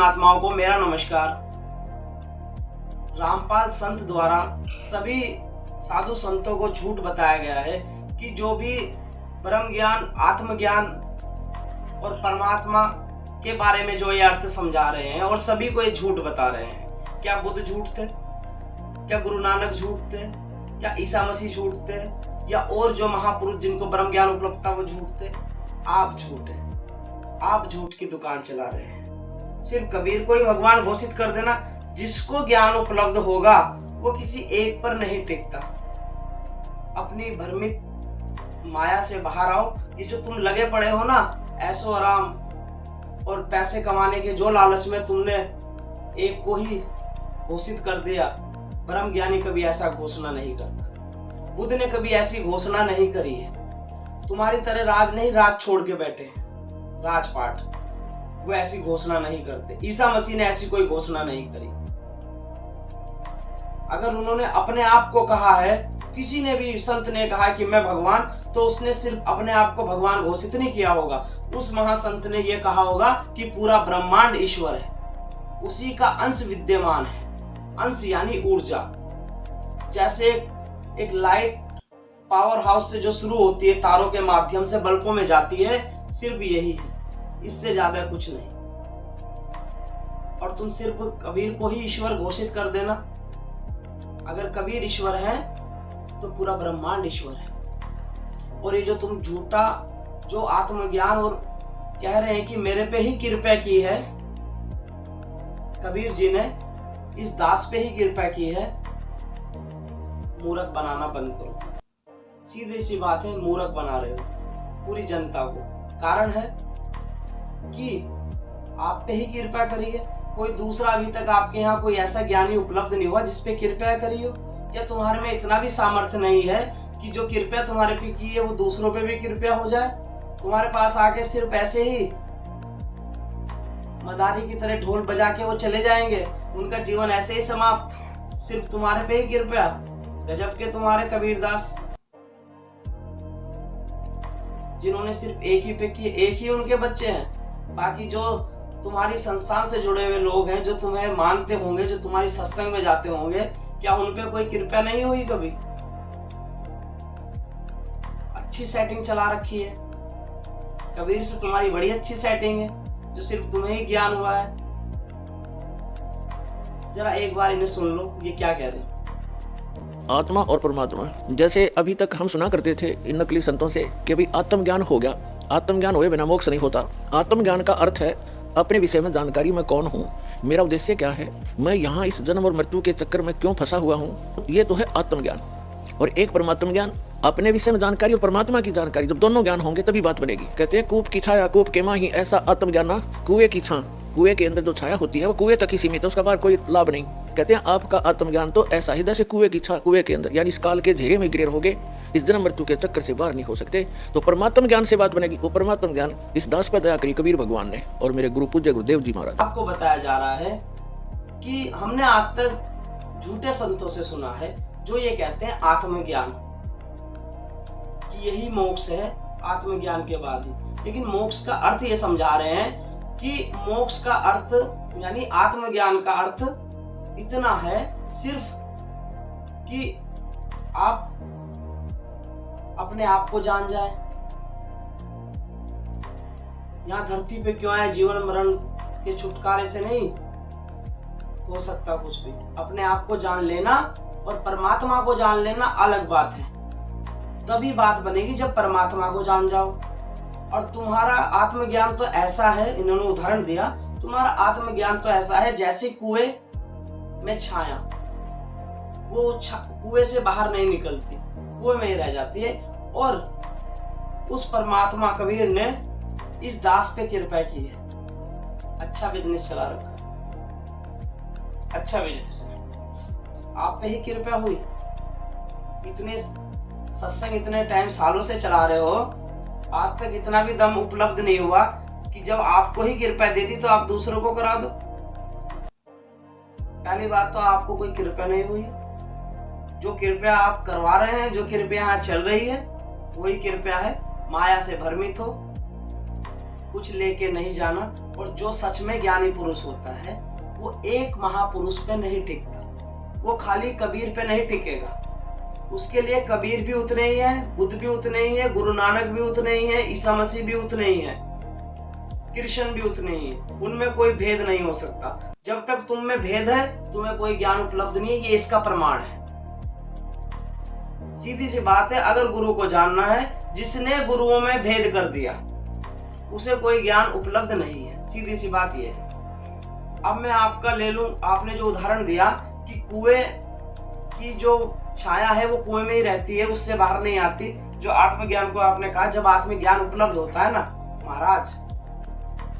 परमात्माओं को मेरा नमस्कार। रामपाल संत द्वारा सभी साधु संतों को झूठ बताया गया है कि जो भी ब्रह्म ज्ञान, आत्मज्ञान और परमात्मा के बारे में जो ये अर्थ समझा रहे हैं और सभी को ये झूठ बता रहे हैं। क्या बुद्ध झूठ थे? क्या गुरु नानक झूठ थे? क्या ईसा मसीह झूठ थे? या और जो महापुरुष जिनको ब्रह्म ज्ञान उपलब्ध था वो झूठ थे? आप झूठ है। आप झूठ की दुकान चला रहे हैं। सिर्फ कबीर को ही भगवान घोषित कर देना। जिसको ज्ञान उपलब्ध होगा वो किसी एक पर नहीं टिकता। अपनी भ्रमित माया से बाहर आओ। ये जो तुम लगे पड़े हो ना ऐशो आराम और पैसे कमाने के जो लालच में तुमने एक को ही घोषित कर दिया। ब्रह्म ज्ञानी कभी ऐसा घोषणा नहीं करता। बुद्ध ने कभी ऐसी घोषणा नहीं करी है। तुम्हारी तरह राज नहीं राज छोड़ के बैठे हैं, राजपाट, वो ऐसी घोषणा नहीं करते। ईसा मसीह ने ऐसी कोई घोषणा नहीं करी। अगर उन्होंने अपने आप को कहा है, किसी ने भी संत ने कहा कि मैं भगवान, तो उसने सिर्फ अपने आप को भगवान घोषित नहीं किया होगा। उस महासंत ने यह कहा होगा कि पूरा ब्रह्मांड ईश्वर है, उसी का अंश विद्यमान है। अंश यानी ऊर्जा। जैसे एक लाइट पावर हाउस से जो शुरू होती है, तारों के माध्यम से बल्बों में जाती है, सिर्फ यही है, इससे ज्यादा कुछ नहीं। और तुम सिर्फ कबीर को ही ईश्वर घोषित कर देना। अगर कबीर ईश्वर है तो पूरा ब्रह्मांड ईश्वर है। और ये जो तुम झूठा जो आत्मज्ञान और कह रहे हैं कि मेरे पे ही कृपा की है, कबीर जी ने इस दास पे ही कृपा की है। मूर्ख बनाना बंद करो। सीधी सी बात है, मूर्ख बना रहे हो पूरी जनता को। कारण है कि आप पे ही कृपा करी है। कोई दूसरा अभी तक आपके यहाँ कोई ऐसा ज्ञानी उपलब्ध नहीं हुआ जिस पे कृपया करी हो। या तुम्हारे में इतना भी सामर्थ्य नहीं है कि जो कृपया तुम्हारे पे की है वो दूसरों पे भी कृपया हो जाए। तुम्हारे पास आके सिर्फ ऐसे ही मदारी की तरह ढोल बजा के वो चले जाएंगे, उनका जीवन ऐसे ही समाप्त। सिर्फ तुम्हारे पे ही कृपया। गजब के तुम्हारे कबीरदास, जिन्होंने सिर्फ एक ही पे किए, एक ही उनके बच्चे हैं। बाकी जो तुम्हारी संस्थान से जुड़े हुए लोग हैं, जो तुम्हें मानते होंगे, जो तुम्हारी सत्संग में जाते होंगे, क्या उन पे कोई कृपया नहीं हुई कभी? अच्छी सेटिंग चला रखी है। कबीर से तुम्हारी बड़ी अच्छी सेटिंग है, जो सिर्फ तुम्हें ही ज्ञान हुआ है। जरा एक बार इन्हें सुन लो, ये क्या कह रहे हैं। आत्मा और परमात्मा, जैसे अभी तक हम सुना करते थे इन नकली संतों से कि भाई आत्मज्ञान हो गया, आत्मज्ञान हुए बिना मोक्ष नहीं होता। आत्मज्ञान का अर्थ है अपने विषय में जानकारी, मैं कौन हूँ, मेरा उद्देश्य क्या है, मैं यहाँ इस जन्म और मृत्यु के चक्कर में क्यों फंसा हुआ हूँ, ये तो है आत्मज्ञान। और एक परमात्म ज्ञान, अपने विषय में जानकारी और परमात्मा की जानकारी, जब दोनों ज्ञान होंगे तभी बात बनेगी। कहते हैं कूप की छाया कूप के माही, ऐसा आत्मज्ञान ना कुएं की छां। कुएं के अंदर जो छाया होती है वो कुएं तक ही सीमित है, उसका बाहर कोई लाभ नहीं। कहते हैं आपका आत्मज्ञान तो ऐसा ही जैसे कुएं की छां कुएं के अंदर, यानी इस काल के घेरे में गिरे रहोगे, इस जन्म मृत्यु के चक्कर से बाहर नहीं हो सकते। तो परमात्म ज्ञान से बात बनेगी। वो परमात्म ज्ञान इस दास पर दया करी कबीर भगवान ने और मेरे गुरु पूज्य गुरुदेव जी महाराज। आपको बताया जा रहा है कि हमने आज तक झूठे संतों से सुना है जो ये कहते हैं आत्मज्ञान कि यही मोक्ष है आत्मज्ञान के बाद ही। लेकिन मोक्ष का अर्थ ये समझा रहे हैं कि मोक्ष का अर्थ यानी आत्मज्ञान का अर्थ इतना है सिर्फ कि आप अपने आप को जान जाए। यहाँ धरती पे क्यों आए, जीवन मरण के छुटकारे से नहीं हो सकता कुछ भी। अपने आप को जान लेना और परमात्मा को जान लेना अलग बात है। तभी बात बनेगी जब परमात्मा को जान जाओ। और तुम्हारा आत्मज्ञान तो ऐसा है, इन्होंने उदाहरण दिया, तुम्हारा आत्मज्ञान तो ऐसा है जैसे कुएं में छाया, वो कुएं से बाहर नहीं निकलती, कुएं में ही रह जाती है। और उस परमात्मा कबीर ने इस दास पे कृपा की है। अच्छा बिजनेस चला रखा, अच्छा बिजनेस, आप पे ही कृपा हुई। इतने सत्संग इतने टाइम सालों से चला रहे हो, आज तक इतना भी दम उपलब्ध नहीं हुआ कि जब आपको ही कृपा दे दी तो आप दूसरों को करा दो। पहली बात तो आपको कोई कृपा नहीं हुई। जो कृपया आप करवा रहे हैं, जो कृपया यहाँ चल रही है, वही कृपया है। माया से भ्रमित हो, कुछ लेके नहीं जाना। और जो सच में ज्ञानी पुरुष होता है वो एक महापुरुष पे नहीं टिकता, वो खाली कबीर पे नहीं टिकेगा। उसके लिए कबीर भी उतने ही है, बुद्ध भी उतने ही है, गुरु नानक भी उतने ही है, ईसा मसीह भी उतने ही है, कृष्ण भी उतने ही है। उनमें कोई भेद नहीं हो सकता। जब तक तुम में भेद है तुम्हें कोई ज्ञान उपलब्ध नहीं है, ये इसका प्रमाण है। सीधी सी बात है, अगर गुरु को जानना है, जिसने गुरुओं में भेद कर दिया उसे कोई ज्ञान उपलब्ध नहीं है। सीधी सी बात ये है। अब मैं आपका ले लूं, आपने जो उदाहरण दिया कि कुएं की जो छाया है वो कुएं में ही रहती है, उससे बाहर नहीं आती। जो आत्मज्ञान को आपने कहा, जब आत्मज्ञान उपलब्ध होता है ना महाराज,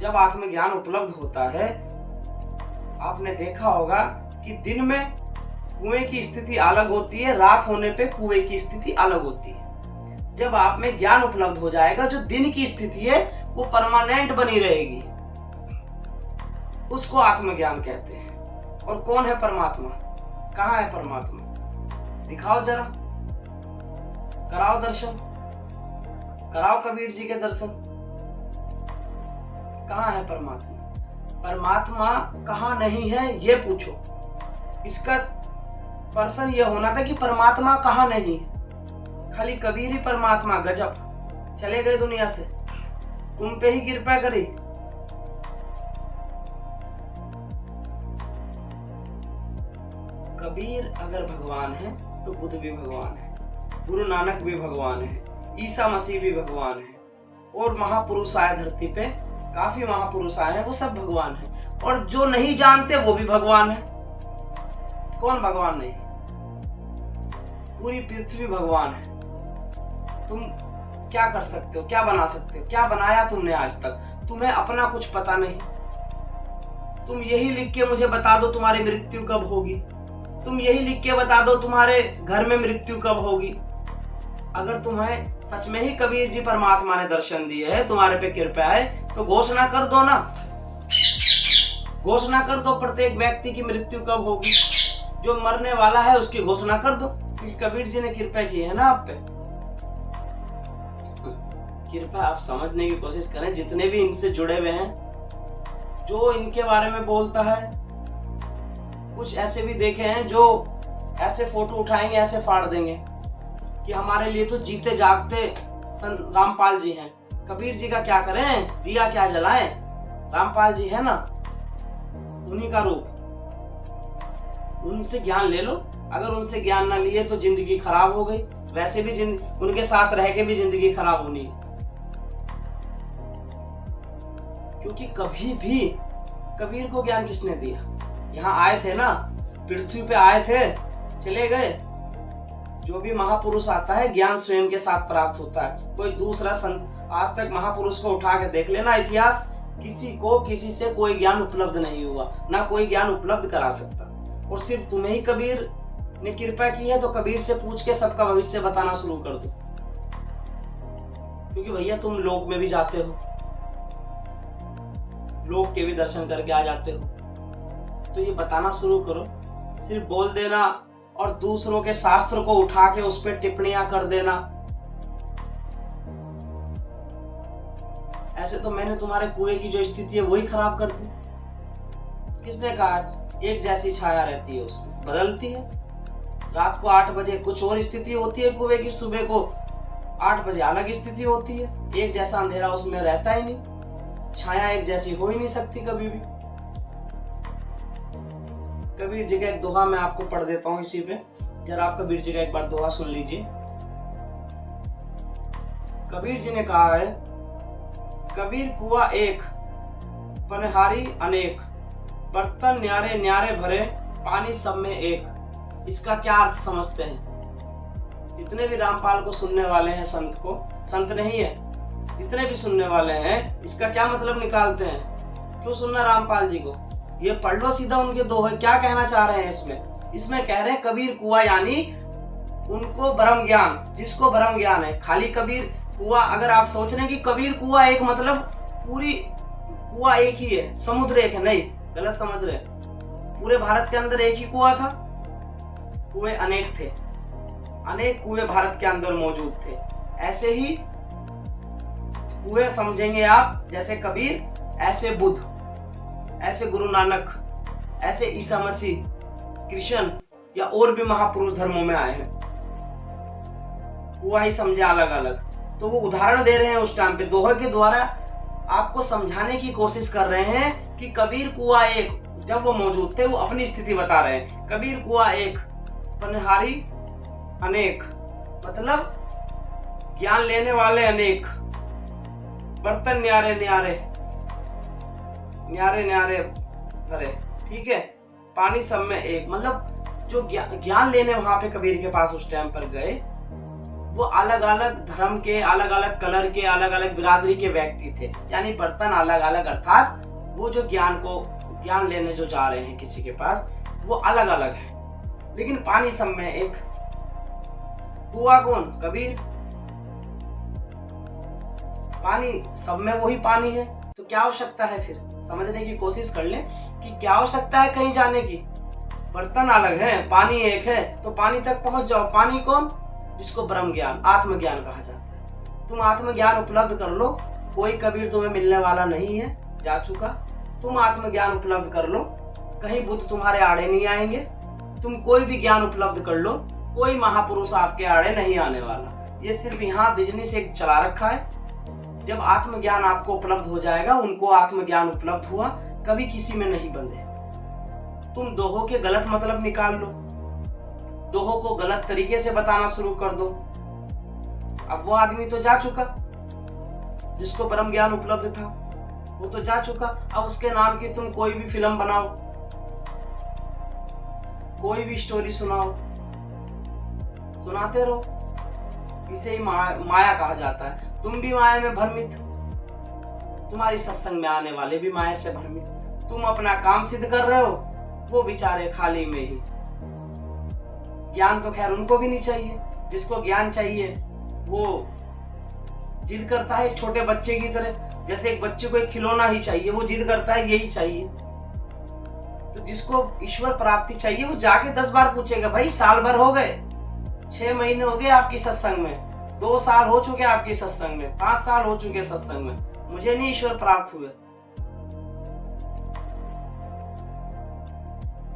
जब आत्मज्ञान उपलब्ध होता है, आपने देखा होगा कि दिन में कुएं की स्थिति अलग होती है, रात होने पे कुएं की स्थिति अलग होती है। जब आप में ज्ञान उपलब्ध हो जाएगा, जो दिन की स्थिति है वो परमानेंट बनी रहेगी, उसको आत्मज्ञान कहते हैं। और कौन है परमात्मा? कहाँ है परमात्मा? दिखाओ जरा, कराओ दर्शन, कराओ कबीर जी के दर्शन। कहाँ है परमात्मा? परमात्मा कहाँ नहीं है ये पूछो। इसका प्रश्न ये होना था कि परमात्मा कहाँ नहीं है। खाली कबीर ही परमात्मा, गजब, चले गए दुनिया से, तुम पे ही कृपा करी। कबीर अगर भगवान है तो बुद्ध भी भगवान है, गुरु नानक भी भगवान है, ईसा मसीह भी भगवान है, और महापुरुष आए धरती पे, काफी महापुरुष आए हैं, वो सब भगवान है। और जो नहीं जानते वो भी भगवान है। कौन भगवान नहीं? पूरी पृथ्वी भगवान है। तुम क्या कर सकते हो, क्या बना सकते हो? क्या बनाया तुमने आज तक? तुम्हें अपना कुछ पता नहीं। तुम यही लिख के मुझे बता दो तुम्हारी मृत्यु कब होगी, तुम यही लिख के बता दो तुम्हारे घर में मृत्यु कब होगी। अगर तुम्हें सच में ही कबीर जी परमात्मा ने दर्शन दिए है, तुम्हारे पे कृपा है, तो घोषणा कर दो ना, घोषणा कर दो प्रत्येक व्यक्ति की मृत्यु कब होगी। जो मरने वाला है उसकी घोषणा कर दो, क्योंकि कबीर जी ने कृपा की है ना आप पे। कृपा आप समझने की कोशिश करें। जितने भी इनसे जुड़े हुए हैं, जो इनके बारे में बोलता है, कुछ ऐसे भी देखे हैं जो ऐसे फोटो उठाएंगे, ऐसे फाड़ देंगे कि हमारे लिए तो जीते जागते संत रामपाल जी हैं। कबीर जी का क्या करें, दिया क्या जलाएं? रामपाल जी है ना, उन्हीं का रूप। उनसे ज्ञान ले लो। अगर उनसे ज्ञान ना लिए तो जिंदगी खराब हो गई। वैसे भी उनके साथ रह के भी जिंदगी खराब होनी है, क्योंकि कभी भी कबीर को ज्ञान किसने दिया? यहाँ आए थे ना, पृथ्वी पे आए थे, चले गए। जो भी महापुरुष आता है ज्ञान स्वयं के साथ प्राप्त होता है। कोई दूसरा संत आज तक महापुरुष को उठा के देख लेना इतिहास, किसी को किसी से कोई ज्ञान उपलब्ध नहीं हुआ, ना कोई ज्ञान उपलब्ध करा सकता। और सिर्फ तुम्हें ही कबीर ने कृपा की है तो कबीर से पूछ के सबका भविष्य बताना शुरू कर दो, क्योंकि भैया तुम लोक में भी जाते हो, लोक के भी दर्शन करके आ जाते हो, तो ये बताना शुरू करो। सिर्फ बोल देना और दूसरों के शास्त्र को उठा के उस पर टिप्पणियां कर देना, ऐसे तो मैंने तुम्हारे कुएं की जो स्थिति है वही खराब कर दी। किसने कहा एक जैसी छाया रहती है, उसमें बदलती है। रात को 8 बजे कुछ और स्थिति होती है कुएं की, सुबह को 8 बजे अलग स्थिति होती है। एक जैसा अंधेरा उसमें रहता ही नहीं, छाया एक जैसी हो ही नहीं सकती कभी भी। कबीर जी का एक दोहा मैं आपको पढ़ देता हूं इसी पे, जरा आप कबीर जी का एक बार दोहा सुन लीजिए। कबीर जी ने कहा है, कबीर कुआ एक, पनहारी अनेक, बर्तन न्यारे न्यारे भरे, पानी सब में एक। इसका क्या अर्थ समझते हैं? जितने भी रामपाल को सुनने वाले हैं, संत को, संत नहीं है, जितने भी सुनने वाले हैं, इसका क्या मतलब निकालते हैं? क्यों सुनना रामपाल जी को? ये पढ़ लो सीधा उनके दोहे, क्या कहना चाह रहे हैं इसमें। इसमें कह रहे हैं कबीर कुआ, यानी उनको ब्रह्म ज्ञान, जिसको ब्रह्म ज्ञान है। खाली कबीर कुआ, अगर आप सोच रहे हैं कि कबीर कुआ एक मतलब पूरी कुआ एक ही है, समुद्र एक है, नहीं, गलत समझ रहे। पूरे भारत के अंदर एक ही कुआ था? कुएं अनेक थे, अनेक कुएं भारत के अंदर मौजूद थे। ऐसे ही कुएं समझेंगे आप जैसे कबीर, ऐसे बुद्ध, ऐसे गुरु नानक, ऐसे ईसा मसीह, कृष्ण या और भी महापुरुष धर्मों में आए हैं। कुआं ही समझे अलग अलग। तो वो उदाहरण दे रहे हैं उस टाइम पे, दोहे के द्वारा आपको समझाने की कोशिश कर रहे हैं कि कबीर कुआं एक, जब वो मौजूद थे वो अपनी स्थिति बता रहे हैं। कबीर कुआं एक, पनिहारी अनेक, मतलब ज्ञान लेने वाले अनेक, बर्तन न्यारे न्यारे, न्यारे न्यारे भरे, ठीक है, पानी सब में एक। मतलब जो ज्ञान लेने वहां पे कबीर के पास उस टाइम पर गए, वो अलग अलग धर्म के, अलग अलग कलर के, अलग अलग बिरादरी के व्यक्ति थे, यानी बर्तन अलग अलग, अर्थात वो जो ज्ञान लेने जो जा रहे हैं किसी के पास, वो अलग अलग है, लेकिन पानी सब में एक। कुआं कौन? कबीर। पानी सब में वही पानी है। तो क्या आवश्यकता है फिर? समझने की कोशिश कर लें कि क्या आवश्यकता है कहीं जाने की। बर्तन अलग है, पानी एक है, तो पानी तक पहुंच जाओ। पानी कौन? जिसको ब्रह्म ज्ञान, आत्मज्ञान कहा जाता है। तुम आत्मज्ञान उपलब्ध कर लो, कोई कबीर तुम्हें मिलने वाला नहीं है, जा चुका। तुम आत्मज्ञान उपलब्ध कर लो, कहीं बुद्ध तुम्हारे आड़े नहीं आएंगे। तुम कोई भी ज्ञान उपलब्ध कर लो, कोई महापुरुष आपके आड़े नहीं आने वाला। ये सिर्फ यहाँ बिजनेस एक चला रखा है। जब आत्मज्ञान आपको उपलब्ध हो जाएगा, उनको आत्मज्ञान उपलब्ध हुआ, कभी किसी में नहीं बंधे। तुम दोहों के गलत मतलब निकाल लो, दोहों को गलत तरीके से बताना शुरू कर दो। अब वो आदमी तो जा चुका, जिसको परम ज्ञान उपलब्ध था, वो तो जा चुका। अब उसके नाम की तुम कोई भी फिल्म बनाओ, कोई भी स्टोरी सुनाओ, सुनाते रहो। इसे ही माया कहा जाता है। तुम भी माया में भ्रमित, तुम्हारी सत्संग में आने वाले भी माया से भ्रमित। तुम अपना काम सिद्ध कर रहे हो, वो बेचारे खाली में ही। ज्ञान तो खैर उनको भी नहीं चाहिए। जिसको ज्ञान चाहिए वो जिद करता है एक छोटे बच्चे की तरह। जैसे एक बच्चे को एक खिलौना ही चाहिए, वो जिद करता है यही चाहिए। तो जिसको ईश्वर प्राप्ति चाहिए वो जाके 10 बार पूछेगा, भाई साल भर हो गए, 6 महीने हो गए आपकी सत्संग में, 2 साल हो चुके आपकी सत्संग में, 5 साल हो चुके सत्संग में, मुझे नहीं ईश्वर प्राप्त हुए।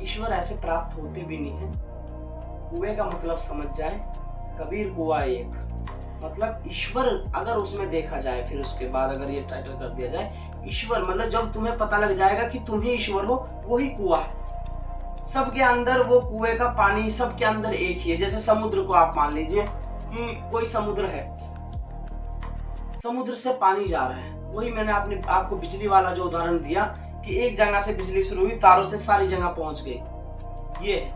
ईश्वर ऐसे प्राप्त होते भी नहीं है। कुएं का मतलब समझ जाए, कबीर कुआं एक, मतलब ईश्वर अगर उसमें देखा जाए, फिर उसके बाद अगर ये टाइटल कर दिया जाए ईश्वर, मतलब जब तुम्हें पता लग जाएगा कि तुम ही ईश्वर हो, वही कुआं है। सबके अंदर वो कुएं का पानी सबके अंदर एक ही है। जैसे समुद्र को आप मान लीजिए कि कोई समुद्र है, समुद्र से पानी जा रहा है। वही मैंने आपको बिजली वाला जो उदाहरण दिया कि एक जगह से बिजली शुरू हुई, तारों से सारी जगह पहुंच गई, ये।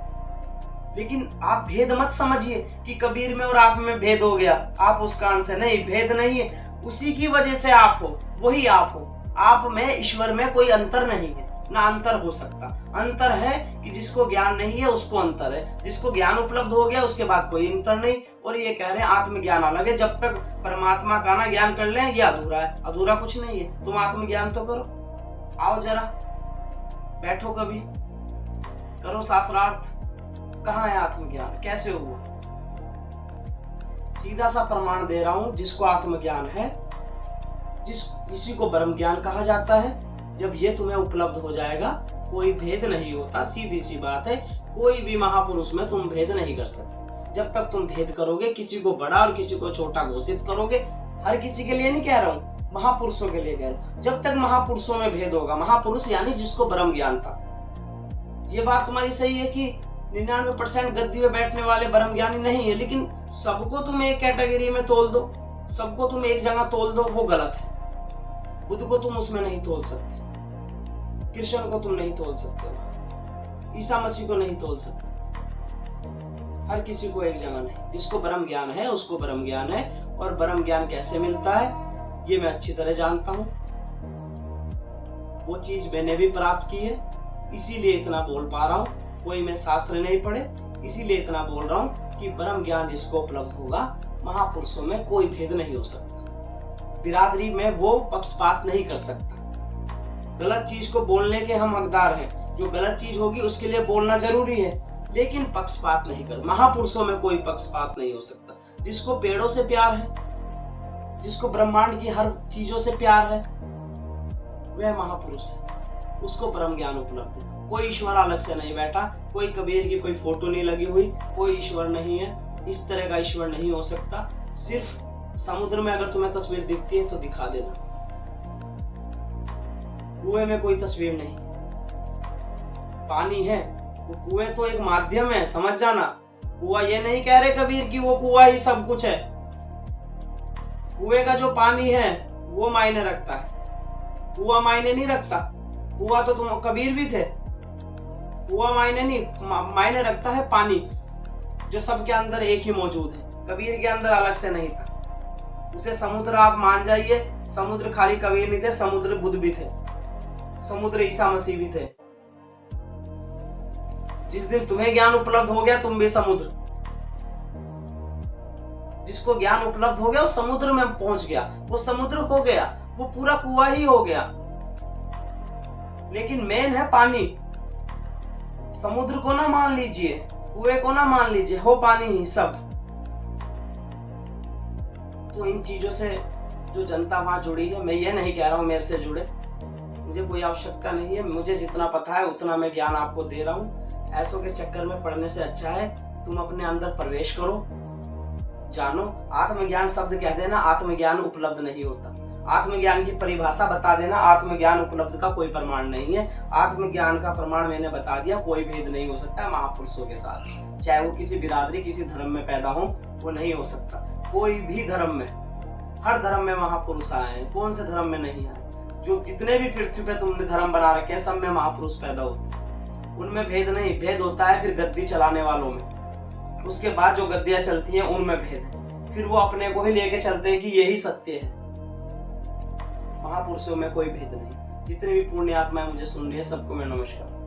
लेकिन आप भेद मत समझिए कि कबीर में और आप में भेद हो गया, आप उस कारण से नहीं, भेद नहीं है। उसी की वजह से आप हो, वही आप हो। आप में ईश्वर में कोई अंतर नहीं है, ना अंतर हो सकता। अंतर है कि जिसको ज्ञान नहीं है उसको अंतर है, जिसको ज्ञान उपलब्ध हो गया उसके बाद कोई अंतर नहीं। और ये कह रहे हैं आत्मज्ञान अलग है। जब तक परमात्मा का ना ज्ञान कर लें, ये अधूरा है, अधूरा कुछ नहीं है। तुम आत्मज्ञान तो करो, आओ जरा बैठो, कभी करो शास्त्रार्थ। कहाँ है आत्मज्ञान, कैसे हुआ? सीधा सा प्रमाण दे रहा हूं, जिसको आत्मज्ञान है, इसी को ब्रह्म ज्ञान कहा जाता है। जब ये तुम्हें उपलब्ध हो जाएगा, कोई भेद नहीं होता। सीधी सी बात है, कोई भी महापुरुष में तुम भेद नहीं कर सकते। जब तक तुम भेद करोगे, किसी को बड़ा और किसी को छोटा घोषित करोगे, हर किसी के लिए नहीं कह रहा हूं, महापुरुषों के लिए कह रहा हूं। जब तक महापुरुषों में भेद होगा, महापुरुष यानी जिसको ब्रह्म ज्ञान था। ये बात तुम्हारी सही है कि 99% गद्दी में बैठने वाले ब्रह्म ज्ञानी नहीं है, लेकिन सबको तुम एक कैटेगरी में तोल दो, सबको तुम एक जगह तोल दो, वो गलत है। बुद्ध को तुम उसमें नहीं तोल सकते, कृष्ण को तुम नहीं तोल सकते, ईसा मसीह को नहीं तोल सकते। हर किसी को एक जगह नहीं। जिसको ब्रह्म ज्ञान है उसको ब्रह्म ज्ञान है। और ब्रह्म ज्ञान कैसे मिलता है ये मैं अच्छी तरह जानता हूँ। वो चीज मैंने भी प्राप्त की है, इसीलिए इतना बोल पा रहा हूँ। कोई मैं शास्त्र नहीं पढ़े, इसीलिए इतना बोल रहा हूँ कि ब्रह्म ज्ञान जिसको उपलब्ध होगा, महापुरुषों में कोई भेद नहीं हो सकता। बिरादरी में वो पक्षपात नहीं कर सकता। गलत चीज को बोलने के हम हकदार हैं। जो गलत चीज होगी उसके लिए बोलना जरूरी है, लेकिन पक्षपात नहीं कर। महापुरुषों में कोई पक्षपात नहीं हो सकता। जिसको पेड़ों से प्यार है, जिसको ब्रह्मांड की हर चीजों से प्यार है, वह महापुरुष है, उसको ब्रह्म ज्ञान उपलब्ध है। कोई ईश्वर अलग से नहीं बैठा, कोई कबीर की कोई फोटो नहीं लगी हुई, कोई ईश्वर नहीं है, इस तरह का ईश्वर नहीं हो सकता। सिर्फ समुद्र में अगर तुम्हें तस्वीर दिखती है तो दिखा देना, कुएं में कोई तस्वीर नहीं। पानी है, वो कुएं तो एक माध्यम है, समझ जाना। कुआं ये नहीं कह रहे कबीर कि वो कुआं ही सब कुछ है। कुएं का जो पानी है वो मायने रखता है, कुआं मायने नहीं रखता। कुआं तो तुम कबीर भी थे, कुआं मायने नहीं, मायने रखता है पानी जो सबके अंदर एक ही मौजूद है। कबीर के अंदर अलग से नहीं था। उसे समुद्र आप मान जाइए, समुद्र खाली कबीर नहीं थे, समुद्र बुद्ध भी थे, समुद्र ईसा मसीह भी थे। जिस दिन तुम्हें ज्ञान उपलब्ध हो गया, तुम भी समुद्र। जिसको ज्ञान उपलब्ध हो गया वो समुद्र में पहुंच गया, वो समुद्र हो गया, वो पूरा कुआं ही हो गया। लेकिन मेन है पानी। समुद्र को ना मान लीजिए, कुएं को ना मान लीजिए, हो पानी ही सब। तो इन चीजों से जो जनता वहां जुड़ी है, मैं ये नहीं कह रहा हूं मेरे से जुड़े, मुझे कोई आवश्यकता नहीं है। मुझे जितना पता है उतना मैं ज्ञान आपको दे रहा हूं। ऐसों के चक्कर में पड़ने से अच्छा है तुम अपने अंदर प्रवेश करो, जानो। आत्मज्ञान शब्द कह देना, आत्मज्ञान उपलब्ध नहीं होता। आत्मज्ञान की परिभाषा बता देना, आत्मज्ञान उपलब्ध का कोई प्रमाण नहीं है। आत्मज्ञान का प्रमाण मैंने बता दिया, कोई भेद नहीं हो सकता महापुरुषों के साथ। चाहे वो किसी बिरादरी, किसी धर्म में पैदा हो, वो नहीं हो सकता। कोई भी धर्म में, हर धर्म में महापुरुष आए हैं, कौन से धर्म में नहीं आए। जो जितने भी पृथ्वी पे तुमने धर्म बना रखे हैं, सब में महापुरुष पैदा होते हैं। उनमें भेद नहीं, भेद होता है फिर गद्दी चलाने वालों में। उसके बाद जो गद्दियां चलती हैं उनमें भेद है, फिर वो अपने को ही लेके चलते हैं कि यही सत्य है। महापुरुषों में कोई भेद नहीं। जितने भी पुण्य आत्माएं मुझे सुन रही है, सबको मैं नमस्कार।